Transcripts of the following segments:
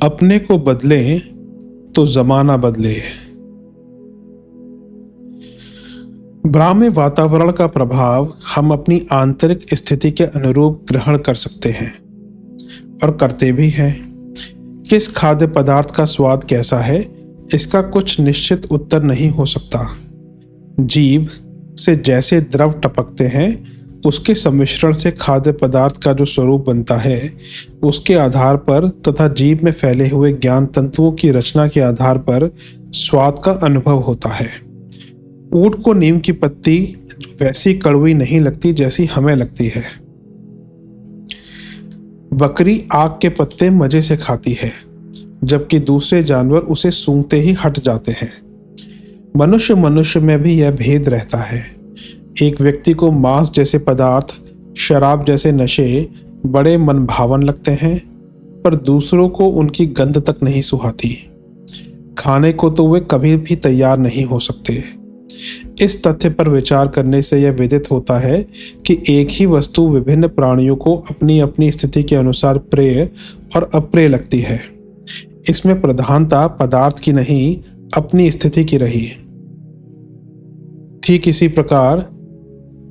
अपने को बदलें तो जमाना बदले। ब्राह्म्य वातावरण का प्रभाव हम अपनी आंतरिक स्थिति के अनुरूप ग्रहण कर सकते हैं और करते भी हैं। किस खाद्य पदार्थ का स्वाद कैसा है, इसका कुछ निश्चित उत्तर नहीं हो सकता। जीभ से जैसे द्रव टपकते हैं, उसके सम्मिश्रण से खाद्य पदार्थ का जो स्वरूप बनता है, उसके आधार पर तथा जीभ में फैले हुए ज्ञान तंतुओं की रचना के आधार पर स्वाद का अनुभव होता है। ऊंट को नीम की पत्ती वैसी कड़वी नहीं लगती जैसी हमें लगती है। बकरी आग के पत्ते मजे से खाती है, जबकि दूसरे जानवर उसे सूंघते ही हट जाते हैं। मनुष्य में भी यह भेद रहता है। एक व्यक्ति को मांस जैसे पदार्थ, शराब जैसे नशे बड़े मनभावन लगते हैं, पर दूसरों को उनकी गंध तक नहीं सुहाती। खाने को तो वे कभी भी तैयार नहीं हो सकते। इस तथ्य पर विचार करने से यह विदित होता है कि एक ही वस्तु विभिन्न प्राणियों को अपनी अपनी स्थिति के अनुसार प्रिय और अप्रिय लगती है। इसमें प्रधानता पदार्थ की नहीं, अपनी स्थिति की रही। ठीक इसी प्रकार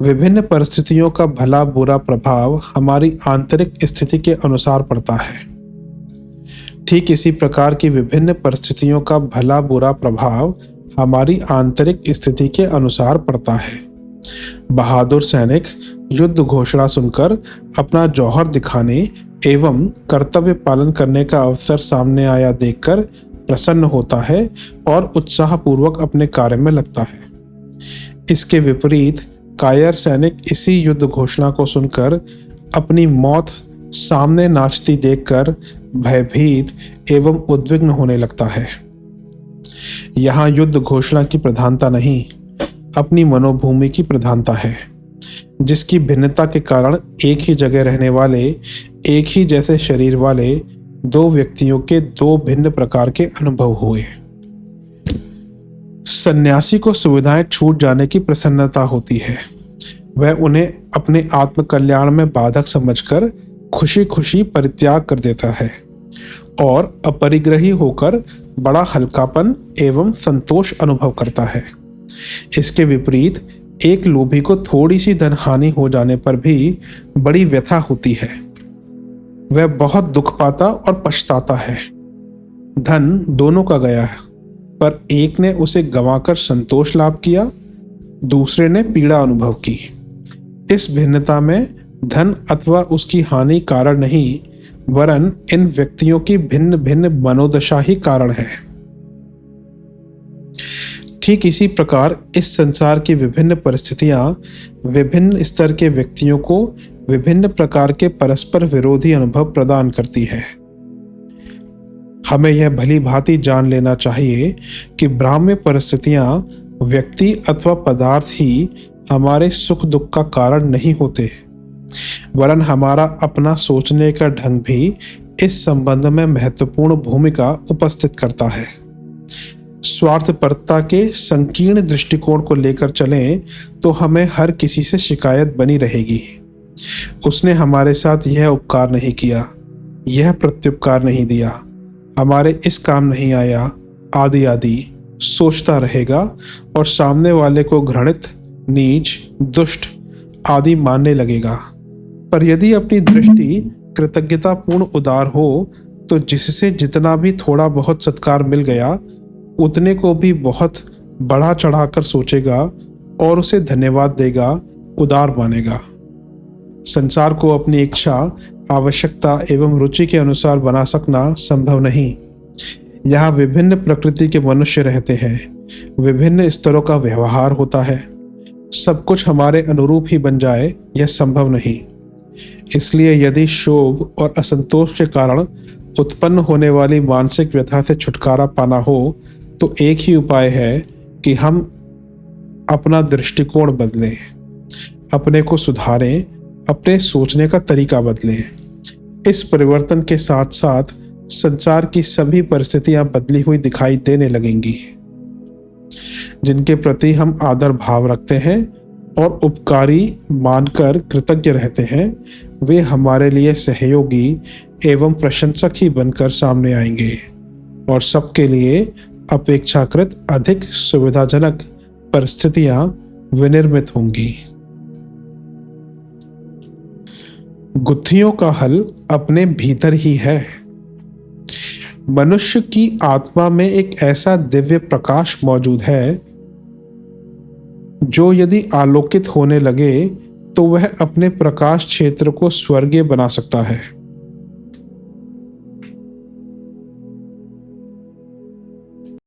विभिन्न परिस्थितियों का भला बुरा प्रभाव हमारी आंतरिक स्थिति के अनुसार पड़ता है। ठीक इसी प्रकार की विभिन्न परिस्थितियों का भला बुरा प्रभाव हमारी आंतरिक स्थिति के अनुसार पड़ता है। बहादुर सैनिक युद्ध घोषणा सुनकर अपना जौहर दिखाने एवं कर्तव्य पालन करने का अवसर सामने आया देखकर प्रसन्न होता है और उत्साहपूर्वक अपने कार्य में लगता है। इसके विपरीत कायर सैनिक इसी युद्ध घोषणा को सुनकर अपनी मौत सामने नाचती देखकर भयभीत एवं उद्विग्न होने लगता है। यहाँ युद्ध घोषणा की प्रधानता नहीं, अपनी मनोभूमि की प्रधानता है, जिसकी भिन्नता के कारण एक ही जगह रहने वाले, एक ही जैसे शरीर वाले दो व्यक्तियों के दो भिन्न प्रकार के अनुभव हुए। सन्यासी को सुविधाएं छूट जाने की प्रसन्नता होती है। वह उन्हें अपने आत्मकल्याण में बाधक समझकर खुशी खुशी परित्याग कर देता है और अपरिग्रही होकर बड़ा हल्कापन एवं संतोष अनुभव करता है। इसके विपरीत एक लोभी को थोड़ी सी धन हानि हो जाने पर भी बड़ी व्यथा होती है। वह बहुत दुख पाता और पछताता है। धन दोनों का गया है, पर एक ने उसे गंवाकर संतोष लाभ किया, दूसरे ने पीड़ा अनुभव की। इस भिन्नता में धन अथवा उसकी हानि कारण नहीं, वरन इन व्यक्तियों की भिन्न भिन्न मनोदशा ही कारण है। ठीक इसी प्रकार इस संसार की विभिन्न परिस्थितियां विभिन्न स्तर के व्यक्तियों को विभिन्न प्रकार के परस्पर विरोधी अनुभव प्रदान करती है। हमें यह भली भांति जान लेना चाहिए कि ब्राह्म्य परिस्थितियां व्यक्ति अथवा पदार्थ ही हमारे सुख दुख का कारण नहीं होते, वरन हमारा अपना सोचने का ढंग भी इस संबंध में महत्वपूर्ण भूमिका उपस्थित करता है। स्वार्थपरता के संकीर्ण दृष्टिकोण को लेकर चलें तो हमें हर किसी से शिकायत बनी रहेगी। उसने हमारे साथ यह उपकार नहीं किया, यह प्रत्युपकार नहीं दिया, हमारे इस काम नहीं आया, आदि आदि सोचता रहेगा और सामने वाले को घृणित, नीच, दुष्ट आदि मानने लगेगा। पर यदि अपनी दृष्टि कृतज्ञतापूर्ण उदार हो तो जिससे जितना भी थोड़ा बहुत सत्कार मिल गया, उतने को भी बहुत बढ़ा चढ़ाकर सोचेगा और उसे धन्यवाद देगा, उदार मानेगा। संसार को अपनी इच्छा, आवश्यकता एवं रुचि के अनुसार बना सकना संभव नहीं। यहाँ विभिन्न प्रकृति के मनुष्य रहते हैं, विभिन्न स्तरों का व्यवहार होता है। सब कुछ हमारे अनुरूप ही बन जाए, यह संभव नहीं। इसलिए यदि शोभ और असंतोष के कारण उत्पन्न होने वाली मानसिक व्यथा से छुटकारा पाना हो तो एक ही उपाय है कि हम अपना दृष्टिकोण बदलें, अपने को सुधारें, अपने सोचने का तरीका बदलें। इस परिवर्तन के साथ साथ संसार की सभी परिस्थितियां बदली हुई दिखाई देने लगेंगी। जिनके प्रति हम आदर भाव रखते हैं और उपकारी मानकर कृतज्ञ रहते हैं, वे हमारे लिए सहयोगी एवं प्रशंसक ही बनकर सामने आएंगे और सबके लिए अपेक्षाकृत अधिक सुविधाजनक परिस्थितियां विनिर्मित होंगी। गुत्थियों का हल अपने भीतर ही है। मनुष्य की आत्मा में एक ऐसा दिव्य प्रकाश मौजूद है जो यदि आलोकित होने लगे तो वह अपने प्रकाश क्षेत्र को स्वर्गीय बना सकता है।